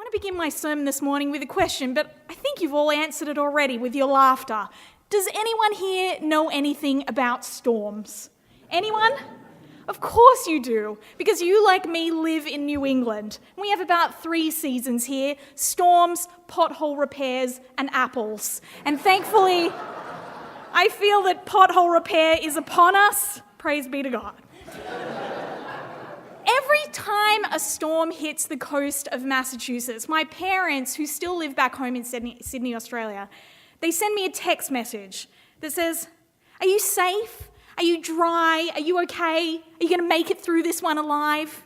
want to begin my sermon this morning with a question, but I think you've all answered it already with your laughter. Does anyone here know anything about storms? Anyone? Of course you do, because you, like me, live in New England. We have about 3 seasons here: storms, pothole repairs, and apples. And thankfully, I feel that pothole repair is upon us. Praise be to God. Every time a storm hits the coast of Massachusetts, my parents, who still live back home in Sydney, Australia, they send me a text message that says, "Are you safe? Are you dry? Are you okay? Are you going to make it through this one alive?"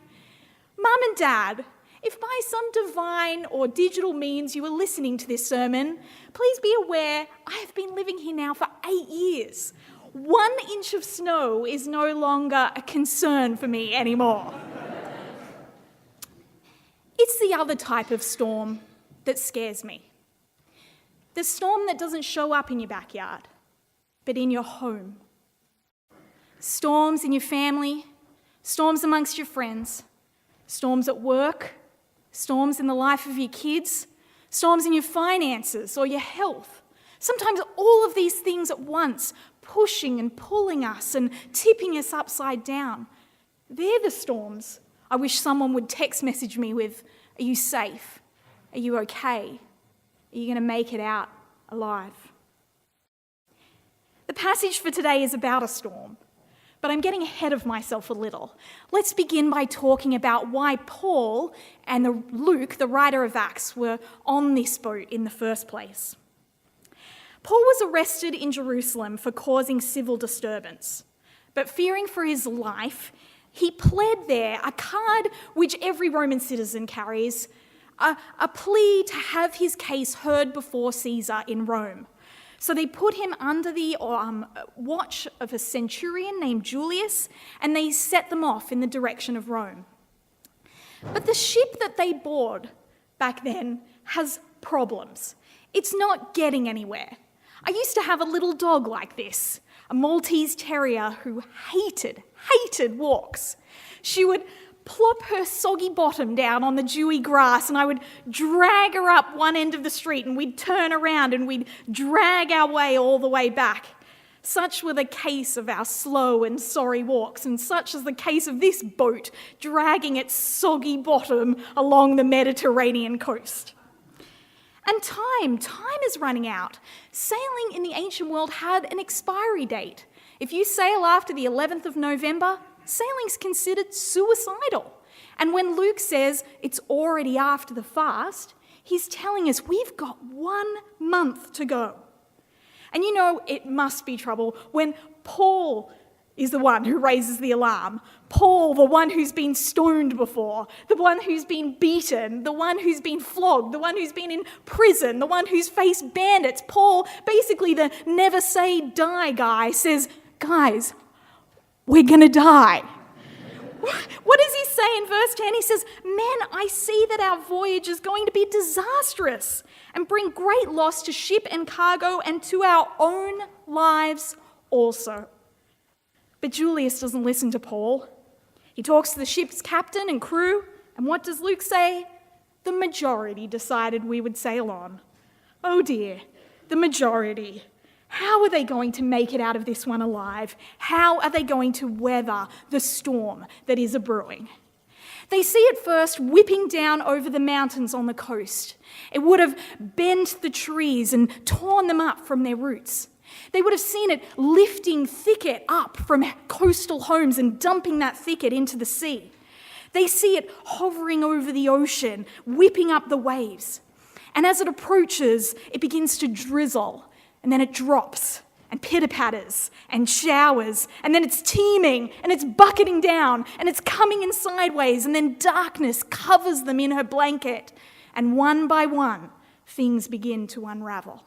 Mum and Dad, if by some divine or digital means you are listening to this sermon, please be aware I have been living here now for 8 years. 1 inch of snow is no longer a concern for me anymore. It's the other type of storm that scares me. The storm that doesn't show up in your backyard, but in your home. Storms in your family, storms amongst your friends, storms at work, storms in the life of your kids, storms in your finances or your health. Sometimes all of these things at once, pushing and pulling us and tipping us upside down. They're the storms I wish someone would text message me with, "Are you safe? Are you okay? Are you going to make it out alive?" The passage for today is about a storm, but I'm getting ahead of myself a little. Let's begin by talking about why Paul and Luke, the writer of Acts, were on this boat in the first place. Paul was arrested in Jerusalem for causing civil disturbance, but fearing for his life, he pled there a card which every Roman citizen carries, a plea to have his case heard before Caesar in Rome. So they put him under the watch of a centurion named Julius, and they set them off in the direction of Rome. But the ship that they board back then has problems. It's not getting anywhere. I used to have a little dog like this, a Maltese terrier who hated walks. She would plop her soggy bottom down on the dewy grass, and I would drag her up one end of the street, and we'd turn around and we'd drag our way all the way back. Such were the case of our slow and sorry walks, and such is the case of this boat dragging its soggy bottom along the Mediterranean coast. And time is running out. Sailing in the ancient world had an expiry date. If you sail after the 11th of November, sailing's considered suicidal. And when Luke says it's already after the fast, he's telling us we've got 1 month to go. And you know it must be trouble when Paul is the one who raises the alarm. Paul, the one who's been stoned before, the one who's been beaten, the one who's been flogged, the one who's been in prison, the one who's faced bandits. Paul, basically the never say die guy, says, "Guys, we're going to die." What does he say in verse 10? He says, "Men, I see that our voyage is going to be disastrous and bring great loss to ship and cargo and to our own lives also." But Julius doesn't listen to Paul. He talks to the ship's captain and crew, and what does Luke say? The majority decided we would sail on. Oh dear, the majority. How are they going to make it out of this one alive? How are they going to weather the storm that is a-brewing? They see it first whipping down over the mountains on the coast. It would have bent the trees and torn them up from their roots. They would have seen it lifting thicket up from coastal homes and dumping that thicket into the sea. They see it hovering over the ocean, whipping up the waves. And as it approaches, it begins to drizzle, and then it drops and pitter-patters and showers, and then it's teeming and it's bucketing down and it's coming in sideways, and then darkness covers them in her blanket, and one by one, things begin to unravel.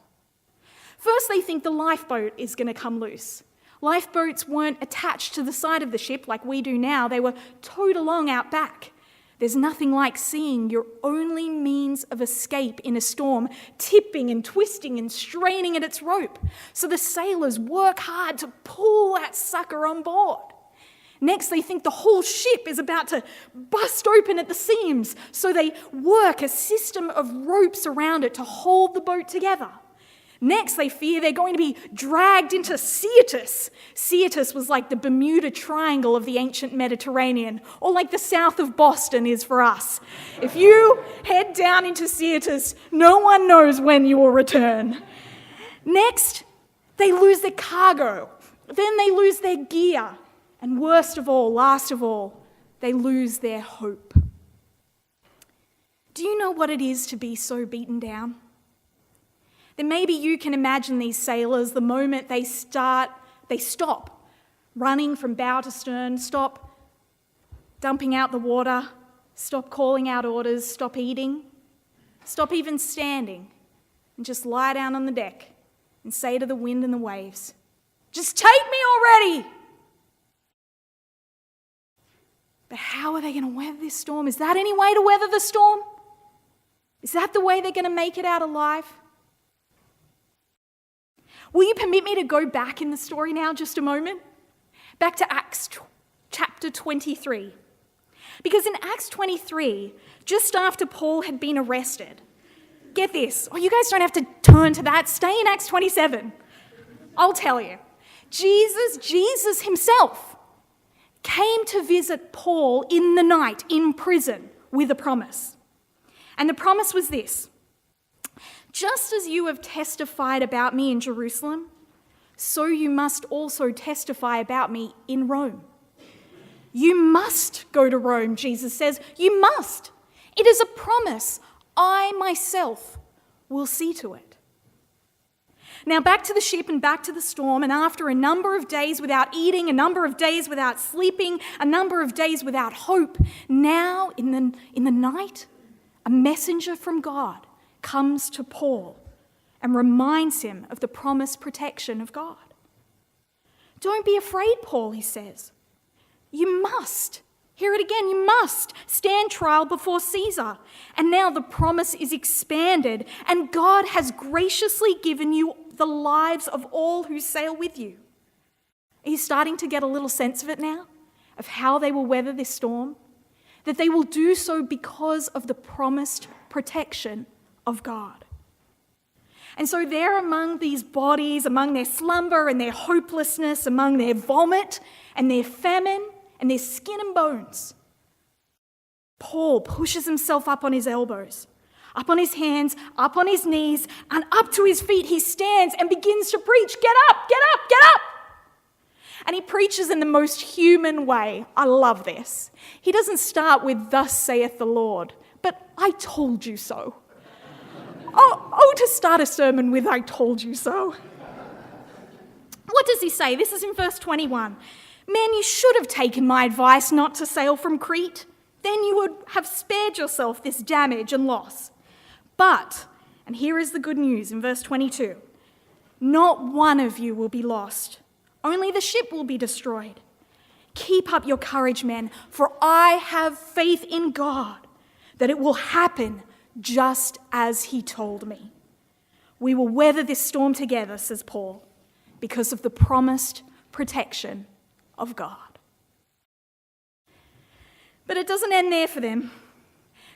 First, they think the lifeboat is going to come loose. Lifeboats weren't attached to the side of the ship like we do now. They were towed along out back. There's nothing like seeing your only means of escape in a storm tipping and twisting and straining at its rope. So the sailors work hard to pull that sucker on board. Next, they think the whole ship is about to bust open at the seams, so they work a system of ropes around it to hold the boat together. Next, they fear they're going to be dragged into Syrtis. Syrtis was like the Bermuda Triangle of the ancient Mediterranean, or like the south of Boston is for us. If you head down into Syrtis, no one knows when you will return. Next, they lose their cargo. Then they lose their gear. And worst of all, last of all, they lose their hope. Do you know what it is to be so beaten down? Then maybe you can imagine these sailors the moment they stop running from bow to stern, stop dumping out the water, stop calling out orders, stop eating, stop even standing, and just lie down on the deck and say to the wind and the waves, "Just take me already!" But how are they going to weather this storm? Is that any way to weather the storm? Is that the way they're going to make it out alive? Will you permit me to go back in the story now just a moment? Back to Acts chapter 23. Because in Acts 23, just after Paul had been arrested, get this, you guys don't have to turn to that, stay in Acts 27. I'll tell you. Jesus himself came to visit Paul in the night in prison with a promise. And the promise was this: just as you have testified about me in Jerusalem, so you must also testify about me in Rome. You must go to Rome, Jesus says. You must. It is a promise. I myself will see to it. Now back to the ship and back to the storm, and after a number of days without eating, a number of days without sleeping, a number of days without hope, now in the night, a messenger from God comes to Paul and reminds him of the promised protection of God. Don't be afraid, Paul, he says. You must, hear it again, you must stand trial before Caesar. And now the promise is expanded, and God has graciously given you the lives of all who sail with you. Are you starting to get a little sense of it now? Of how they will weather this storm? That they will do so because of the promised protection of God. And so there among these bodies, among their slumber and their hopelessness, among their vomit and their famine and their skin and bones, Paul pushes himself up on his elbows, up on his hands, up on his knees, and up to his feet he stands and begins to preach. Get up, get up, get up! And he preaches in the most human way. I love this. He doesn't start with, "Thus saith the Lord," but "I told you so." To start a sermon with "I told you so." What does he say? This is in verse 21. "Men, you should have taken my advice not to sail from Crete. Then you would have spared yourself this damage and loss. But," and here is the good news in verse 22, "not one of you will be lost. Only the ship will be destroyed. Keep up your courage, men, for I have faith in God that it will happen just as he told me. We will weather this storm together," says Paul, "because of the promised protection of God." But it doesn't end there for them.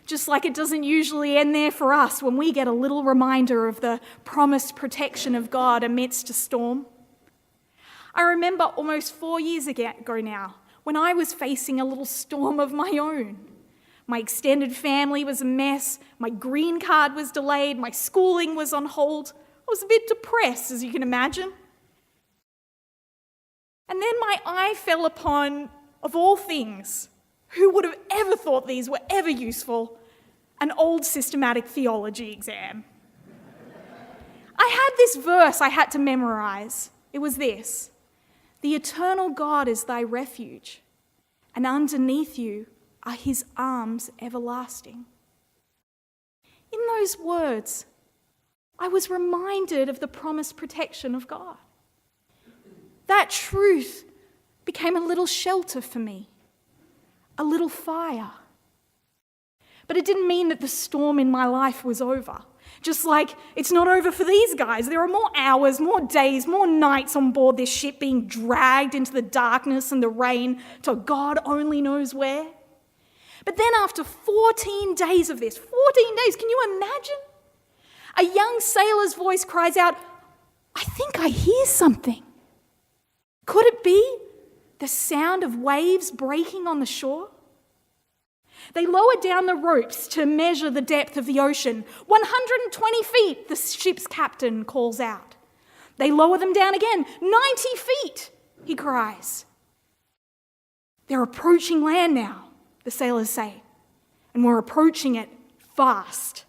Just like it doesn't usually end there for us when we get a little reminder of the promised protection of God amidst a storm. I remember almost 4 years ago now, when I was facing a little storm of my own. My extended family was a mess, my green card was delayed, my schooling was on hold. I was a bit depressed, as you can imagine. And then my eye fell upon, of all things, who would have ever thought these were ever useful, an old systematic theology exam. I had this verse I had to memorize. It was this: "The eternal God is thy refuge, and underneath you are his arms everlasting." In those words, I was reminded of the promised protection of God. That truth became a little shelter for me, a little fire. But it didn't mean that the storm in my life was over. Just like it's not over for these guys. There are more hours, more days, more nights on board this ship being dragged into the darkness and the rain to God only knows where. But then after 14 days of this, 14 days, can you imagine? A young sailor's voice cries out, "I think I hear something." Could it be the sound of waves breaking on the shore? They lower down the ropes to measure the depth of the ocean. 120 feet, the ship's captain calls out. They lower them down again. 90 feet, he cries. They're approaching land now, the sailors say, and we're approaching it fast.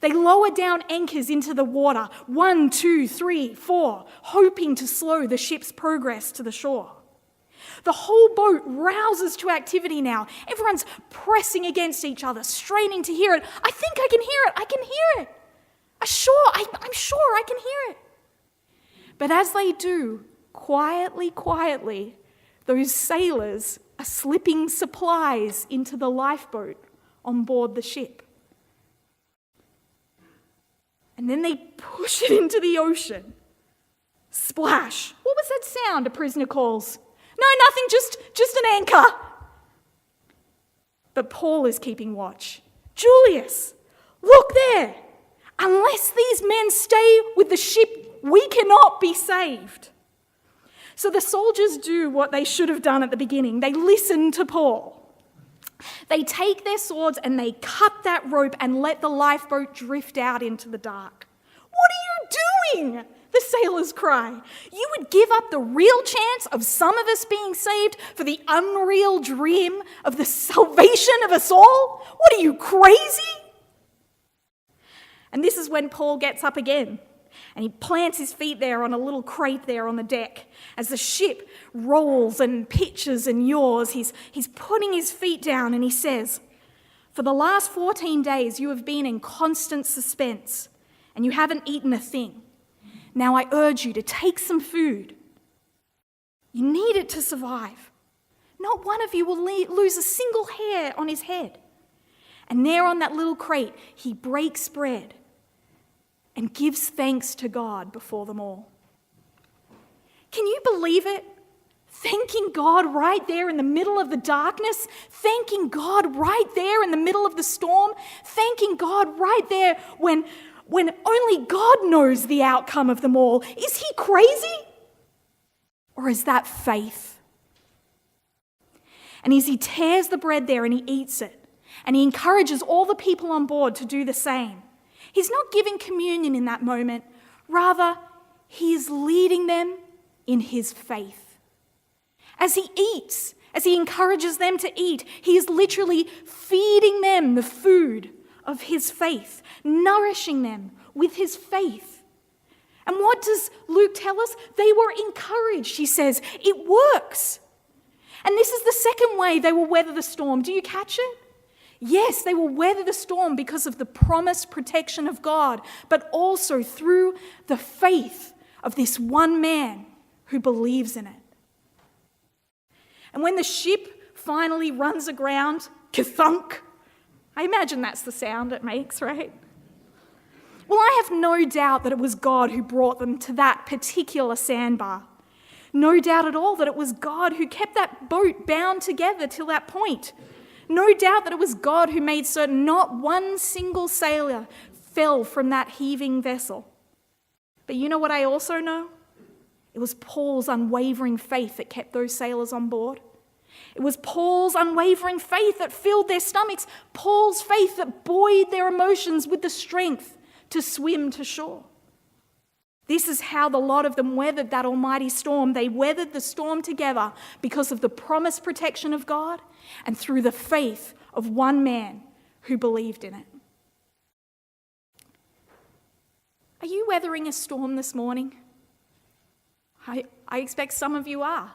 They lower down anchors into the water, 1, 2, 3, 4, hoping to slow the ship's progress to the shore. The whole boat rouses to activity now. Everyone's pressing against each other, straining to hear it. I think I can hear it. I can hear it. I'm sure I can hear it. But as they do, quietly, those sailors are slipping supplies into the lifeboat on board the ship. And then they push it into the ocean. Splash. What was that sound? A prisoner calls. No, nothing, just an anchor. But Paul is keeping watch. Julius, look there. Unless these men stay with the ship, we cannot be saved. So the soldiers do what they should have done at the beginning. They listen to Paul. They take their swords and they cut that rope and let the lifeboat drift out into the dark. What are you doing? The sailors cry. You would give up the real chance of some of us being saved for the unreal dream of the salvation of us all? What are you, crazy? And this is when Paul gets up again and he plants his feet there on a little crate there on the deck. As the ship rolls and pitches and yaws, he's putting his feet down and he says, "For the last 14 days you have been in constant suspense and you haven't eaten a thing. Now I urge you to take some food. You need it to survive. Not one of you will lose a single hair on his head." And there on that little crate, he breaks bread and gives thanks to God before them all. Can you believe it? Thanking God right there in the middle of the darkness, thanking God right there in the middle of the storm, thanking God right there when only God knows the outcome of them all. Is he crazy? Or is that faith? And as he tears the bread there and he eats it, and he encourages all the people on board to do the same, he's not giving communion in that moment. Rather, he is leading them in his faith. As he eats, as he encourages them to eat, he is literally feeding them the food of his faith, nourishing them with his faith. And what does Luke tell us? They were encouraged, he says. It works. And this is the second way they will weather the storm. Do you catch it? Yes, they will weather the storm because of the promised protection of God, but also through the faith of this one man who believes in it. And when the ship finally runs aground, ka-thunk, I imagine that's the sound it makes, right? Well, I have no doubt that it was God who brought them to that particular sandbar. No doubt at all that it was God who kept that boat bound together till that point. No doubt that it was God who made certain not one single sailor fell from that heaving vessel. But you know what I also know? It was Paul's unwavering faith that kept those sailors on board. It was Paul's unwavering faith that filled their stomachs, Paul's faith that buoyed their emotions with the strength to swim to shore. This is how the lot of them weathered that almighty storm. They weathered the storm together because of the promised protection of God and through the faith of one man who believed in it. Are you weathering a storm this morning? I expect some of you are.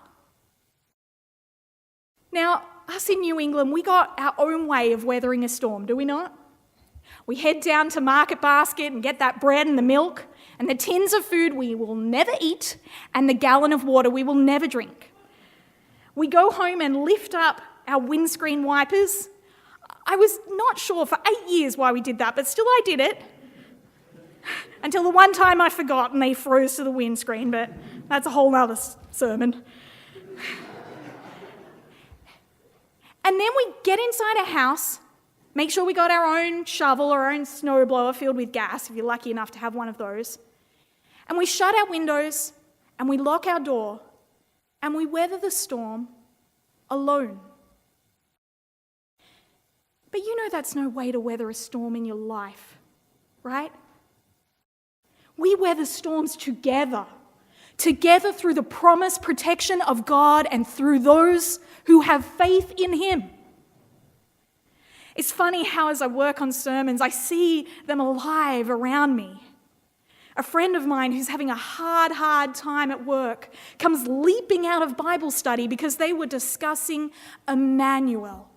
Now, us in New England, we got our own way of weathering a storm, do we not? We head down to Market Basket and get that bread and the milk and the tins of food we will never eat and the gallon of water we will never drink. We go home and lift up our windscreen wipers. I was not sure for 8 years why we did that, but still I did it. Until the one time I forgot and they froze to the windscreen, but that's a whole other sermon. And then we get inside a house, make sure we got our own shovel or our own snowblower filled with gas, if you're lucky enough to have one of those. And we shut our windows and we lock our door and we weather the storm alone. But you know that's no way to weather a storm in your life, right? We weather storms together through the promised protection of God and through those who have faith in Him. It's funny how as I work on sermons, I see them alive around me. A friend of mine who's having a hard time at work comes leaping out of Bible study because they were discussing Emmanuel.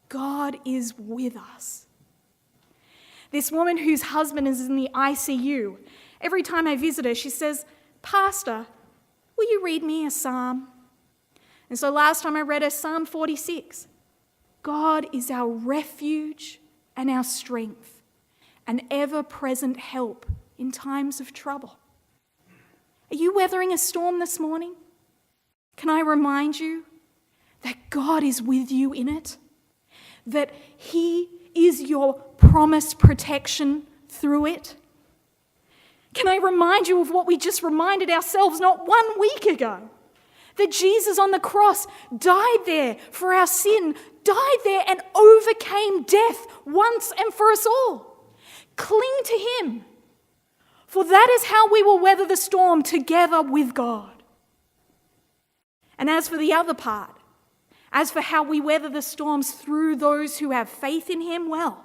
God is with us. This woman whose husband is in the ICU, every time I visit her, she says, "Pastor, will you read me a psalm?" And so last time I read her Psalm 46. God is our refuge and our strength, an ever-present help in times of trouble. Are you weathering a storm this morning? Can I remind you that God is with you in it? That He is your promised protection through it? Can I remind you of what we just reminded ourselves not 1 week ago? That Jesus on the cross died there for our sin, died there and overcame death once and for us all. Cling to Him, for that is how we will weather the storm together with God. And as for the other part, as for how we weather the storms through those who have faith in Him, well,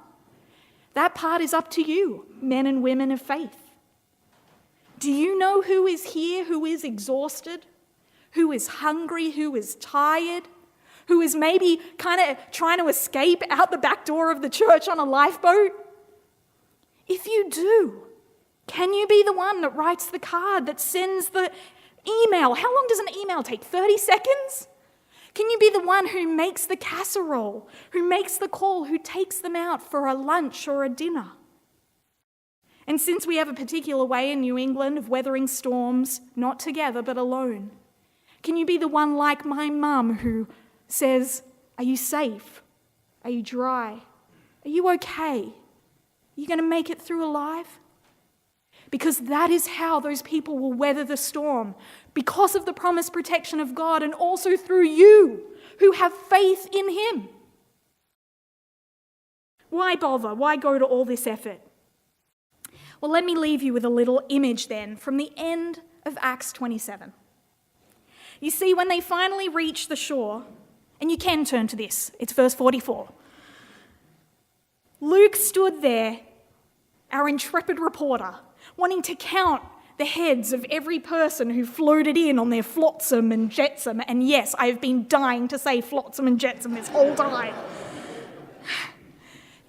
that part is up to you, men and women of faith. Do you know who is here, who is exhausted, who is hungry, who is tired, who is maybe kind of trying to escape out the back door of the church on a lifeboat? If you do, can you be the one that writes the card, that sends the email? How long does an email take? 30 seconds? Can you be the one who makes the casserole, who makes the call, who takes them out for a lunch or a dinner? And since we have a particular way in New England of weathering storms, not together but alone, can you be the one like my mum who says, "Are you safe? Are you dry? Are you okay? Are you going to make it through alive?" Because that is how those people will weather the storm, because of the promised protection of God and also through you who have faith in Him. Why bother? Why go to all this effort? Well, let me leave you with a little image then from the end of Acts 27. You see, when they finally reach the shore, and you can turn to this, it's verse 44. Luke stood there, our intrepid reporter, wanting to count the heads of every person who floated in on their flotsam and jetsam. And yes, I have been dying to say flotsam and jetsam this whole time.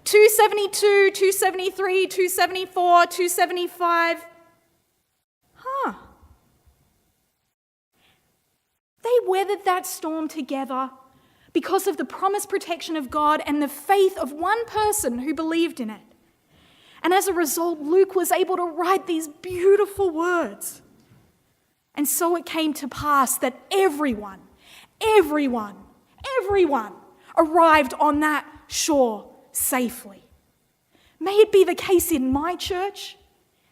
272, 273, 274, 275. They weathered that storm together because of the promised protection of God and the faith of one person who believed in it. And as a result, Luke was able to write these beautiful words. And so it came to pass that everyone arrived on that shore safely. May it be the case in my church,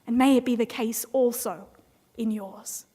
and may it be the case also in yours.